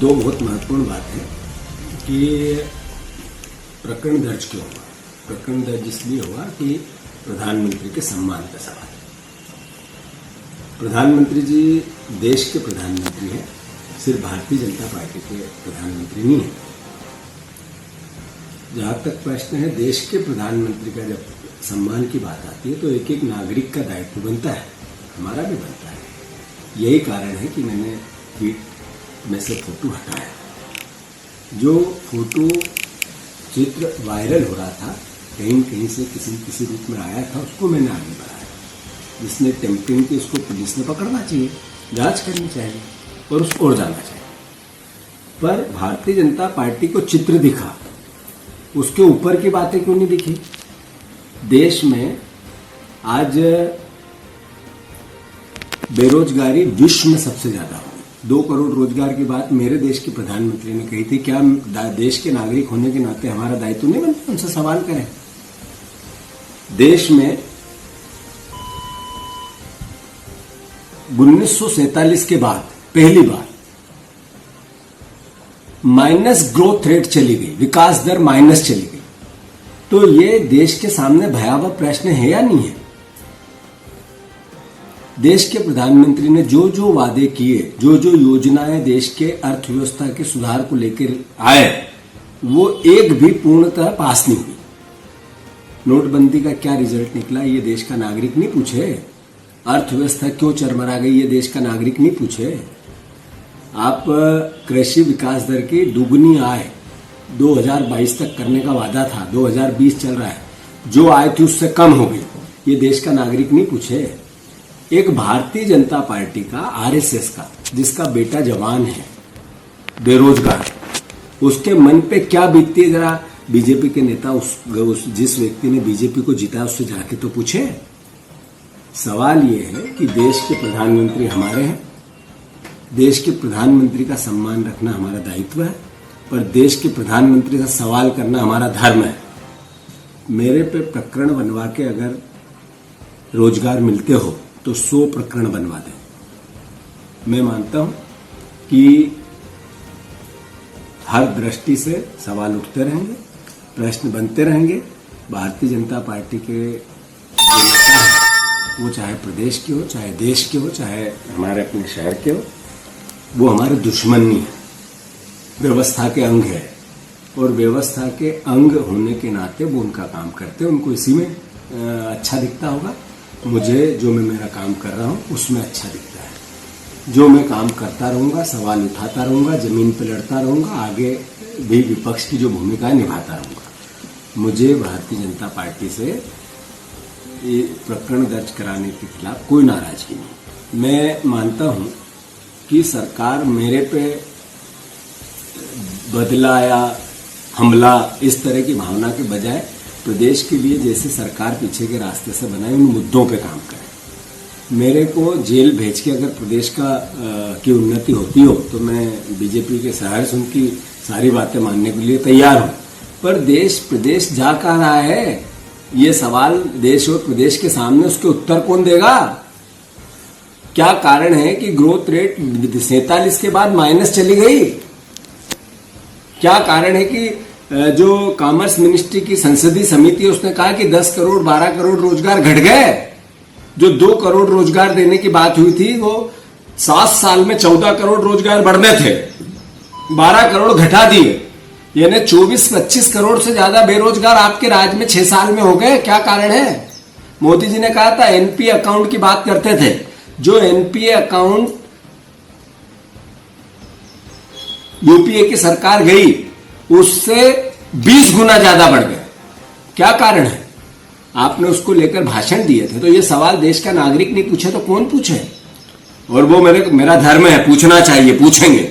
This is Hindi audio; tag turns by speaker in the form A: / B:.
A: दो बहुत महत्वपूर्ण बात है कि प्रकरण दर्ज क्यों हुआ। प्रकरण दर्ज इसलिए हुआ कि प्रधानमंत्री के सम्मान का सवाल। प्रधानमंत्री जी देश के प्रधानमंत्री हैं, सिर्फ भारतीय जनता पार्टी के प्रधानमंत्री नहीं है। जहां तक प्रश्न है देश के प्रधानमंत्री का जब सम्मान की बात आती है तो एक एक नागरिक का दायित्व बनता है, हमारा भी बनता है। यही कारण है कि मैंने ट्वीट में से फोटो हटाया। जो फोटो चित्र वायरल हो रहा था, कहीं कहीं से किसी रूप में आया था, उसको मैंने आगे बढ़ाया। जिसने टेम्परिंग की उसको पुलिस ने पकड़ना चाहिए, जांच करनी चाहिए और उसको और जाना चाहिए। पर भारतीय जनता पार्टी को चित्र दिखा, उसके ऊपर की बातें क्यों नहीं दिखी। देश में आज बेरोजगारी विश्व में सबसे ज्यादा हो, 2 करोड़ रोजगार की बात मेरे देश के प्रधानमंत्री ने कही थी। क्या देश के नागरिक होने के नाते हमारा दायित्व नहीं बनता उनसे सवाल करें। देश में 1947 के बाद पहली बार माइनस ग्रोथ रेट चली गई, विकास दर माइनस चली गई। तो ये देश के सामने भयावह प्रश्न है या नहीं है। देश के प्रधानमंत्री ने जो जो वादे किए, जो जो योजनाएं देश के अर्थव्यवस्था के सुधार को लेकर आए, वो एक भी पूर्णतः पास नहीं हुई। नोटबंदी का क्या रिजल्ट निकला ये देश का नागरिक नहीं पूछे। अर्थव्यवस्था क्यों चरमरा गई ये देश का नागरिक नहीं पूछे। आप कृषि विकास दर की दुगनी आय 2022 तक करने का वादा था, 2020 चल रहा है, जो आय थी उससे कम हो गई, ये देश का नागरिक नहीं पूछे। एक भारतीय जनता पार्टी का, आरएसएस का, जिसका बेटा जवान है, बेरोजगार, उसके मन पे क्या बीतती है जरा बीजेपी के नेता जिस व्यक्ति ने बीजेपी को जीता उससे जाके तो पूछे। सवाल ये है कि देश के प्रधानमंत्री हमारे हैं, देश के प्रधानमंत्री का सम्मान रखना हमारा दायित्व है, पर देश के प्रधानमंत्री का सवाल करना हमारा धर्म है। मेरे पे प्रकरण बनवा के अगर रोजगार मिलते हो तो 100 प्रकरण बनवा दें। मैं मानता हूं कि हर दृष्टि से सवाल उठते रहेंगे, प्रश्न बनते रहेंगे। भारतीय जनता पार्टी के जो नेता है वो चाहे प्रदेश के हो, चाहे देश के हो, चाहे हमारे अपने शहर के हो, वो हमारे दुश्मन नहीं है, व्यवस्था के अंग है। और व्यवस्था के अंग होने के नाते वो उनका काम करते हैं, उनको इसी में अच्छा दिखता होगा। मुझे जो मैं मेरा काम कर रहा हूँ उसमें अच्छा दिखता है। जो मैं काम करता रहूँगा, सवाल उठाता रहूँगा, जमीन पर लड़ता रहूँगा, आगे भी विपक्ष की जो भूमिका है निभाता रहूँगा। मुझे भारतीय जनता पार्टी से ये प्रकरण दर्ज कराने के खिलाफ कोई नाराजगी नहीं। मैं मानता हूँ कि सरकार मेरे पे बदला या हमला इस तरह की भावना के बजाय प्रदेश के लिए जैसे सरकार पीछे के रास्ते से बनाए उन मुद्दों पे काम करे। मेरे को जेल भेज के अगर प्रदेश की उन्नति होती हो तो मैं बीजेपी के सहारे से उनकी सारी बातें मानने के लिए तैयार हूं। पर देश प्रदेश जा कहाँ रहा है ये सवाल देश और प्रदेश के सामने, उसके उत्तर कौन देगा। क्या कारण है कि ग्रोथ रेट 47 के बाद माइनस चली गई। क्या कारण है कि जो कॉमर्स मिनिस्ट्री की संसदीय समिति है उसने कहा कि 10 करोड़ 12 करोड़ रोजगार घट गए। जो 2 करोड़ रोजगार देने की बात हुई थी वो 7 साल में 14 करोड़ रोजगार बढ़ने थे, 12 करोड़ घटा दिए। यानी 24-25 करोड़ से ज्यादा बेरोजगार आपके राज्य में 6 साल में हो गए। क्या कारण है। मोदी जी ने कहा था एनपीए अकाउंट की बात करते थे, जो एनपीए अकाउंट यूपीए की सरकार गई उससे 20 गुना ज्यादा बढ़ गए। क्या कारण है। आपने उसको लेकर भाषण दिए थे। तो ये सवाल देश का नागरिक नहीं पूछे तो कौन पूछे। और वो मेरा धर्म है, पूछना चाहिए, पूछेंगे।